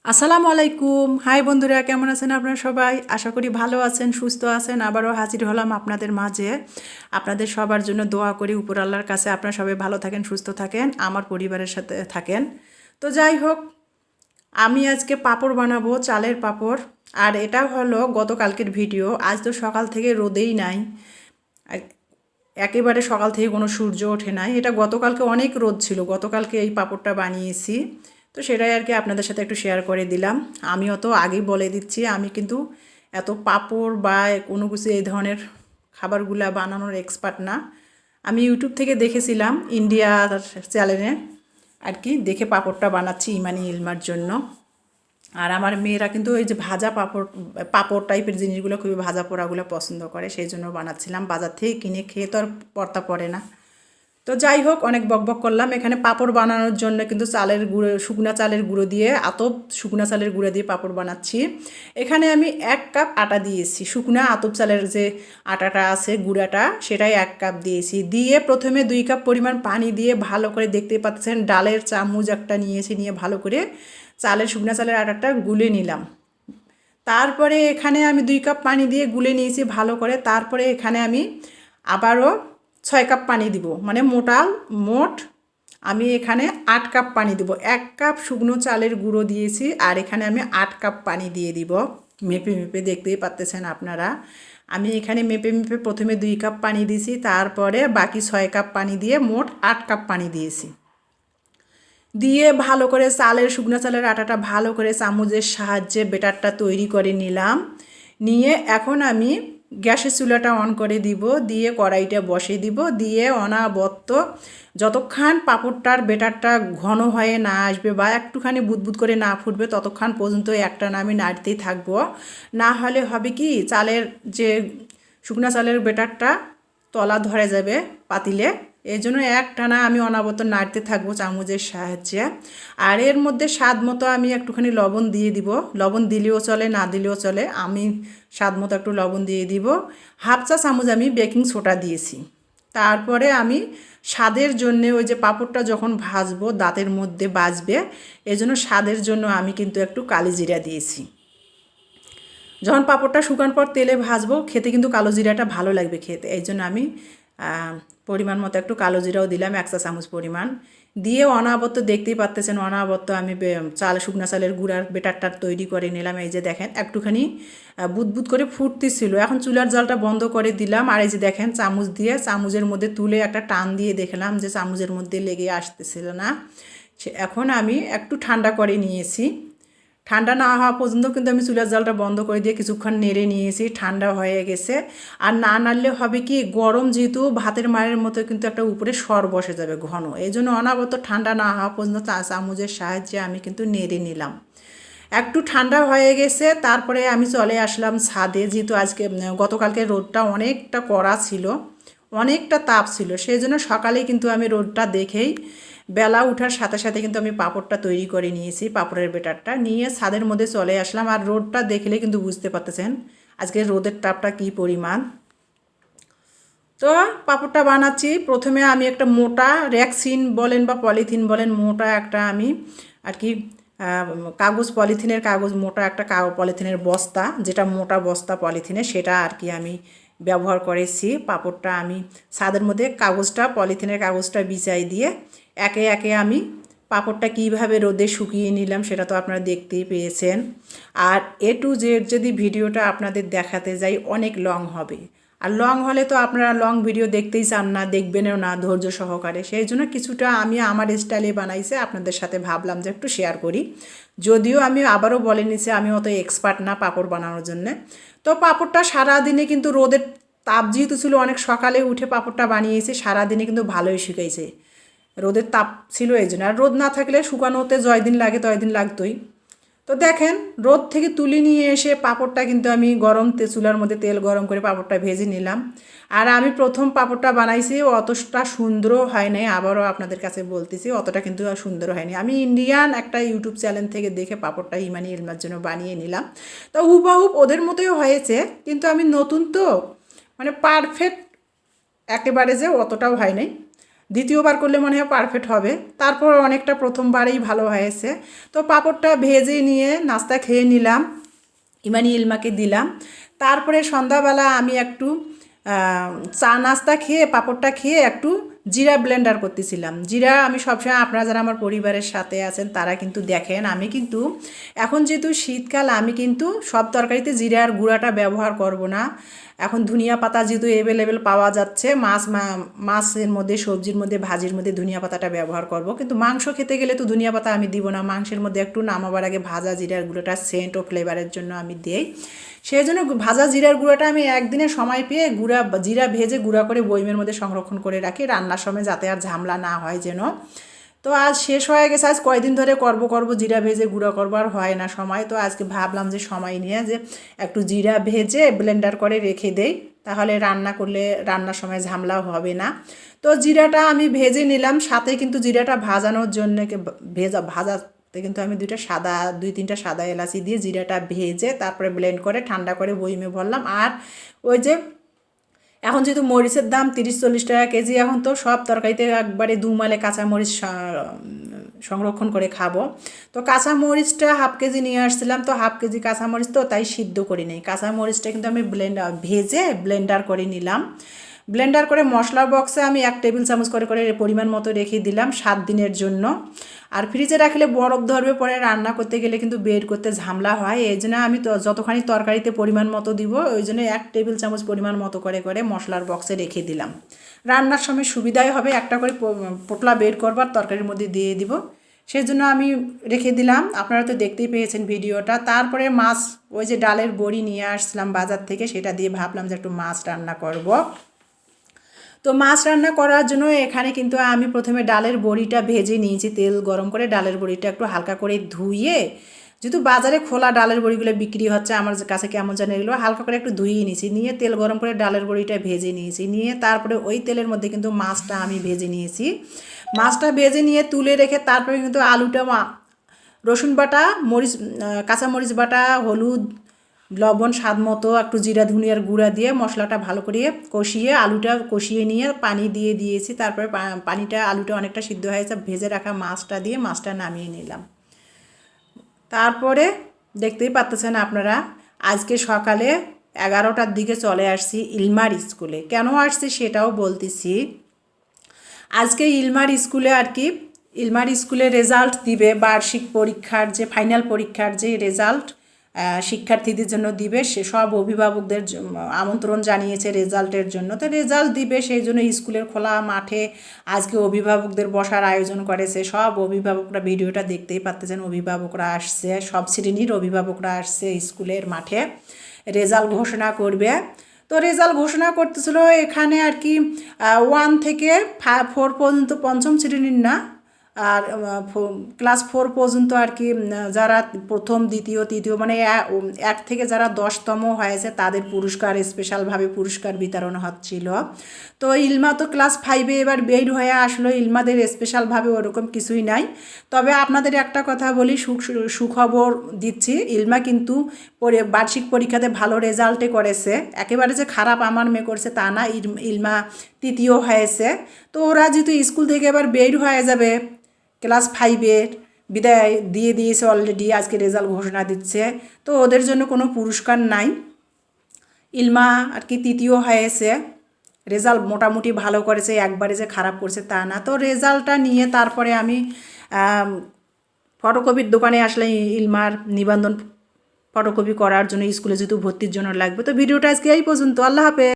আসসালামু আলাইকুম। হাই বন্ধুরা, কেমন আছেন আপনারা সবাই? আশা করি ভালো আছেন, সুস্থ আছেন। আবারও হাজির হলাম আপনাদের মাঝে। আপনাদের সবার জন্য দোয়া করি উপর আল্লাহর কাছে আপনারা সবাই ভালো থাকেন, সুস্থ থাকেন, আমার পরিবারের সাথে থাকেন। তো যাই হোক, আমি আজকে পাঁপড় বানাবো, চালের পাঁপড়। আর এটা হলো গতকালকের ভিডিও। আজ তো সকাল থেকে রোদেই নাই, একেবারে সকাল থেকে কোনো সূর্য ওঠে নাই। এটা গতকালকে অনেক রোদ ছিল, গতকালকে এই পাঁপড়টা বানিয়েছি। তো সেটাই আর কি আপনাদের সাথে একটু শেয়ার করে দিলাম। আমিও তো আগেই বলে দিচ্ছি, আমি কিন্তু এত পাঁপড় বা কোনো কিছু এই ধরনের খাবারগুলা বানানোর এক্সপার্ট না। আমি ইউটিউব থেকে দেখেছিলাম, ইন্ডিয়ার চ্যানেলে আর কি দেখে পাঁপড়টা বানাচ্ছি ইমানি ইলমার জন্য। আর আমার মেয়েরা কিন্তু ওই যে ভাজা পাঁপড় পাঁপড় টাইপের জিনিসগুলো খুবই ভাজা পোড়াগুলো পছন্দ করে, সেই জন্য বানাচ্ছিলাম। বাজার থেকে কিনে খেয়ে তো আর পড়তা পড়ে না। তো যাই হোক, অনেক বকবক করলাম। এখানে পাঁপড় বানানোর জন্য কিন্তু চালের গুঁড়ো, শুকনা চালের গুঁড়ো দিয়ে, আতপ শুকনা চালের গুঁড়ো দিয়ে পাঁপড় বানাচ্ছি। এখানে আমি 1 কাপ আটা দিয়েছি, শুকনা আতপ চালের যে আটাটা আছে গুঁড়াটা, সেটাই 1 কাপ দিয়েছি। দিয়ে প্রথমে 2 কাপ পরিমাণ পানি দিয়ে ভালো করে, দেখতে পাচ্ছেন ডালের চামচ একটা নিয়েছি, নিয়ে ভালো করে শুকনা চালের আটাটা গুলে নিলাম। তারপরে এখানে আমি 2 কাপ পানি দিয়ে গুলে নিয়েছি ভালো করে। তারপরে এখানে আমি আবারও 6 কাপ পানি দিব, মানে মোট আমি এখানে 8 কাপ পানি দিব। 1 কাপ শুকনো চালের গুঁড়ো দিয়েছি, আর এখানে আমি 8 কাপ পানি দিয়ে দিব। মেপে মেপে দেখতেই পাচ্তেছেন আপনারা। আমি এখানে মেপে মেপে প্রথমে 2 কাপ পানি দিয়েছি, তারপরে বাকি 6 কাপ পানি দিয়ে মোট 8 কাপ পানি দিয়েছি। দিয়ে ভালো করে শুকনো চালের আটাটা ভালো করে চামচের সাহায্যে বেটারটা তৈরি করে নিলাম। নিয়ে এখন আমি গ্যাসের চুলাটা অন করে দিব, দিয়ে কড়াইটা বসিয়ে দিব, দিয়ে অনাবত্ত যতক্ষণ পাঁপড়টার বেটারটা ঘন হয়ে না আসবে বা একটুখানি বুদবুদ করে না ফুটবে, ততক্ষণ পর্যন্ত একটানা আমি নাড়তেই থাকবো। না হলে হবে কি, যে শুকনো চালের বেটারটা তলা ধরে যাবে পাতিলে। এই জন্য একটানা আমি অনাবত নাড়তে থাকবো চামচের সাহায্যে। আর এর মধ্যে স্বাদ মতো আমি একটুখানি লবণ দিয়ে দিব। লবণ দিলেও চলে, না দিলেও চলে, আমি স্বাদ মতো একটু লবণ দিয়ে দিব। 1/2 চা চামচ আমি বেকিং সোডা দিয়েছি। তারপরে আমি স্বাদের জন্যে, ওই যে পাঁপড়টা যখন ভাজবো দাঁতের মধ্যে বাজবে, এই জন্য স্বাদের জন্য আমি কিন্তু একটু কালি জিরা দিয়েছি। যখন পাঁপড়টা শুকানোর পর তেলে ভাজবো, খেতে কিন্তু কালো জিরাটা ভালো লাগবে খেতে, এই জন্য আমি পরিমাণ মতো একটু কালো জিরাও দিলাম, 1 চা চামচ পরিমাণ। দিয়ে অনাবত্ত, দেখতেই পাচ্তেছেন অনাবত্ত আমি শুকনা চালের গুঁড়ার বেটারটা তৈরি করে নিলাম। এই যে দেখেন একটুখানি বুদবুদ করে ফুটতেছিল। এখন চুলার জালটা বন্ধ করে দিলাম। আর এই যে দেখেন চামচ দিয়ে, চামচের মধ্যে তুলে একটা টান দিয়ে দেখলাম যে চামচের মধ্যে লেগে আসতেছিল না। এখন আমি একটু ঠান্ডা করে নিয়েছি। ঠান্ডা না হওয়া পর্যন্ত কিন্তু আমি চুলার জালটা বন্ধ করে দিয়ে কিছুক্ষণ নেড়ে নিয়েছি, ঠান্ডা হয়ে গেছে। আর না নাড়লে হবে কি, গরম যেহেতু ভাতের মাড়ের মতো কিন্তু একটা উপরে সর বসে যাবে ঘন, এই জন্য অনাবত ঠান্ডা না হওয়া পর্যন্ত চামচের সাহায্যে আমি কিন্তু নেড়ে নিলাম। একটু ঠান্ডা হয়ে গেছে, তারপরে আমি চলে আসলাম ছাদে। যেহেতু গতকালকে রোদটা অনেকটা কড়া ছিল, অনেকটা তাপ ছিল, সেই জন্য সকালেই কিন্তু আমি রোদটা দেখেই বেলা ওঠার সাথে সাথে কিন্তু আমি পাঁপড়টা তৈরি করে নিয়েছি। পাঁপড়ের বেটারটা নিয়ে ছাদের মধ্যে চলে আসলাম। আর রোদটা দেখলে কিন্তু বুঝতে পারতেছেন আজকে রোদের তাপটা কী পরিমাণ। তো পাঁপড়টা বানাচ্ছি। প্রথমে আমি একটা মোটা র্যাক্সিন বলেন বা পলিথিন বলেন, মোটা একটা আমি আর কি পলিথিনের কাগজ, মোটা একটা পলিথিনের বস্তা, যেটা মোটা বস্তা পলিথিনের, সেটা আর কি আমি ব্যবহার করেছি। পাঁপড়টা আমি ছাদের মধ্যে পলিথিনের কাগজটা বিছাই দিয়ে একে একে আমি পাঁপড়টা কীভাবে রোদে শুকিয়ে নিলাম সেটা তো আপনারা দেখতেই পেয়েছেন। আর A to Z যদি ভিডিওটা আপনাদের দেখাতে যাই অনেক লং হবে, আর লং হলে তো আপনারা লং ভিডিও দেখতেই চান না, দেখবেনও না ধৈর্য সহকারে। সেই জন্য কিছুটা আমি আমার স্টাইলে বানাইছে, আপনাদের সাথে ভাবলাম যে একটু শেয়ার করি। যদিও আমি আবারও বলে নিছি আমি অত এক্সপার্ট না পাঁপড় বানানোর জন্যে। তো পাঁপড়টা সারাদিনে কিন্তু রোদের তাপ যেহেতু ছিল, অনেক সকালে উঠে পাঁপড়টা বানিয়েছি, সারাদিনে কিন্তু ভালোই শুকাইছে। রোদের তাপ ছিল এই জন্য। আর রোদ না থাকলে শুকানোতে দিন লাগে, দিন লাগতোই। তো দেখেন, রোদ থেকে তুলে নিয়ে এসে পাঁপড়টা কিন্তু আমি চুলার মধ্যে তেল গরম করে পাঁপড়টা ভেজে নিলাম। আর আমি প্রথম পাঁপড়টা বানাইছি, অতটা সুন্দরও হয় নাই, আবারও আপনাদের কাছে বলতেছি অতটা কিন্তু সুন্দর হয়নি। আমি ইন্ডিয়ান একটা ইউটিউব চ্যানেল থেকে দেখে পাঁপড়টা ইমানি ইলমার জন্য বানিয়ে নিলাম। তো হুবাহুব ওদের মতোই হয়েছে, কিন্তু আমি নতুন তো, মানে পারফেক্ট একেবারে যে অতটাও হয় নাই। দ্বিতীয়বার করলে মনে হয় পারফেক্ট হবে। তারপর অনেকটা প্রথমবারেই ভালো হয়েছে। তো পাঁপড়টা ভেজে নিয়ে নাস্তা খেয়ে নিলাম, ইমানি ইলমাকে দিলাম। তারপরে সন্ধ্যাবেলা আমি একটু চা নাস্তা খেয়ে পাঁপড়টা খেয়ে একটু জিরা ব্লেন্ডার করতেছিলাম। জিরা আমি সবসময়, আপনারা যারা আমার পরিবারের সাথে আছেন তারা কিন্তু দেখেন, আমি কিন্তু এখন যেহেতু শীতকাল আমি কিন্তু সব তরকারিতে জিরার গুঁড়াটা ব্যবহার করব না। এখন ধনিয়া পাতা যেহেতু অ্যাভেলেবেল পাওয়া যাচ্ছে, মাছের মধ্যে, সবজির মধ্যে, ভাজির মধ্যে ধনিয়া পাতাটা ব্যবহার করব। কিন্তু মাংস খেতে গেলে তো ধনিয়া পাতা আমি দিব না, মাংসের মধ্যে একটু নামাবার আগে ভাজা জিরার গুঁড়োটা সেন্ট ও ফ্লেভারের জন্য আমি দিই। সেই জন্য ভাজা জিরার গুঁড়োটা আমি একদিনের সময় পেয়ে জিরা ভেজে গুঁড়া করে বয়মের মধ্যে সংরক্ষণ করে রাখি, রান্নার সময় যাতে আর ঝামেলা না হয় যেন। তো আজ শেষ হয়ে গেছে, আজ কয়দিন ধরে করব জিরা ভেজে গুঁড়া করবো, আর হয় না সময়। তো আজকে ভাবলাম যে সময় নিয়ে যে একটু জিরা ভেজে ব্লেন্ডার করে রেখে দেই, তাহলে রান্না করলে রান্নার সময় ঝামেলাও হবে না। তো জিরাটা আমি ভেজে নিলাম, সাথে কিন্তু জিরাটা ভাজানোর জন্য ভাজাতে কিন্তু আমি দুই তিনটা সাদা এলাচি দিয়ে জিরাটা ভেজে তারপরে ব্লেন্ড করে ঠান্ডা করে বয়মে ভরলাম। আর ওই যে এখন যেহেতু মরিচের দাম 30-40 টাকা কেজি, এখন তো সব তরকারিতে একবারে দুমালে কাঁচামরিচ সংরক্ষণ করে খাবো। তো কাঁচামরিচটা হাফ কেজি নিয়ে আসছিলাম, তো হাফ কেজি কাঁচামরিচ তো তাই সিদ্ধ করি নেই, কাঁচামরিচটা কিন্তু আমি ভেজে ব্লেন্ডার করে নিলাম। ব্লেন্ডার করে মশলার বক্সে আমি 1 টেবিল চামচ করে পরিমাণ মতো রেখে দিলাম 7 দিনের জন্য। আর ফ্রিজে রাখলে বরফ ধরবে, পরে রান্না করতে গেলে কিন্তু বের করতে ঝামেলা হয়। এই জন্য আমি যতখানি তরকারিতে পরিমাণ মতো দিব, ওই জন্য 1 টেবিল চামচ পরিমাণ মতো করে মশলার বক্সে রেখে দিলাম। রান্নার সময় সুবিধাই হবে, একটা করে পোটলা বের করবার তরকারির মধ্যে দিয়ে দিব, সেই জন্য আমি রেখে দিলাম। আপনারা তো দেখতেই পেয়েছেন ভিডিওটা। তারপরে মাছ, ওই যে ডালের বড়ি নিয়ে আসছিলাম বাজার থেকে, সেটা দিয়ে ভাবলাম যে একটু মাছ রান্না করব। তো মাছ রান্না করার জন্য এখানে কিন্তু আমি প্রথমে ডালের বড়িটা ভেজে নিয়েছি, তেল গরম করে ডালের বড়িটা একটু হালকা করে ধুয়ে, যেহেতু বাজারে খোলা ডালের বড়িগুলো বিক্রি হচ্ছে, আমার কাছে কেমন জানে, এগুলো হালকা করে একটু ধুয়ে নিয়েছি, নিয়ে তেল গরম করে ডালের বড়িটা ভেজে নিয়েছি, নিয়ে তারপরে ওই তেলের মধ্যে কিন্তু মাছটা আমি ভেজে নিয়েছি। মাছটা ভেজে নিয়ে তুলে রেখে তারপরে কিন্তু আলুটা, রসুন বাটা, কাঁচামরিচ বাটা, হলুদ, লবণ স্বাদ মতো, একটু জিরা ধনিয়ার গুঁড়া দিয়ে মশলাটা ভালো করে কষিয়ে, আলুটা কষিয়ে নিয়ে পানি দিয়ে দিয়েছি। তারপরে আলুটা অনেকটা সিদ্ধ হয়েছে, ভেজে রাখা মাছটা দিয়ে মাছটা নামিয়ে নিলাম। তারপরে দেখতেই পাচ্ছেন আপনারা, আজকে সকালে 11টার দিকে চলে আসছি ইলমার স্কুলে। কেন আসছি সেটাও বলতেছি। আজকে ইলমার স্কুলে আর কি, ইলমার স্কুলে রেজাল্ট দিবে, বার্ষিক পরীক্ষার যে ফাইনাল পরীক্ষার যে রেজাল্ট শিক্ষার্থীদের জন্য দিবে, সে সব অভিভাবকদের আমন্ত্রণ জানিয়েছে রেজাল্টের জন্য। তো রেজাল্ট দিবে, সেই জন্য স্কুলের খোলা মাঠে আজকে অভিভাবকদের বসার আয়োজন করেছে। সব অভিভাবকরা, ভিডিওটা দেখতেই পাচ্ছেন, অভিভাবকরা আসছে, সব শ্রেণীর অভিভাবকরা আসছে স্কুলের মাঠে, রেজাল্ট ঘোষণা করবে। তো রেজাল্ট ঘোষণা করতেছিল এখানে আর কি 1 থেকে 4 পর্যন্ত, পঞ্চম শ্রেণীর না, আর ক্লাস 4 পর্যন্ত আর কি, যারা প্রথম দ্বিতীয় তৃতীয় মানে 1 থেকে যারা 10তম হয়েছে তাদের পুরস্কার, স্পেশালভাবে পুরস্কার বিতরণ হচ্ছিল। তো ইলমা তো ক্লাস 5-এ এবার বের হয়ে আসলো, ইলমাদের স্পেশালভাবে ওরকম কিছুই নাই। তবে আপনাদের একটা কথা বলি, সুখবর দিচ্ছি, ইলমা কিন্তু বার্ষিক পরীক্ষাতে ভালো রেজাল্টে করেছে, একেবারে যে খারাপ আমার মেয়ে করছে তা না। ইলমা তৃতীয় হয়েছে। তো ওরা যেহেতু স্কুল থেকে এবার বের হয়ে যাবে, ক্লাস 5-এর বিদায় দিয়ে দিয়েছে অলরেডি, আজকে রেজাল্ট ঘোষণা দিচ্ছে, তো ওদের জন্য কোনো পুরস্কার নাই। ইলমা আর কি তৃতীয় হয়েছে, রেজাল্ট মোটামুটি ভালো করেছে, একবারে যে খারাপ করছে তা না। তো রেজাল্টটা নিয়ে তারপরে আমি ফটোকপির দোকানে আসলে ইলমার নিবন্ধন ফটোকপি করার জন্য, স্কুলে যেহেতু ভর্তির জন্য লাগবে। তো ভিডিওটা আজকে এই পর্যন্ত, আল্লাহ হাফেজ।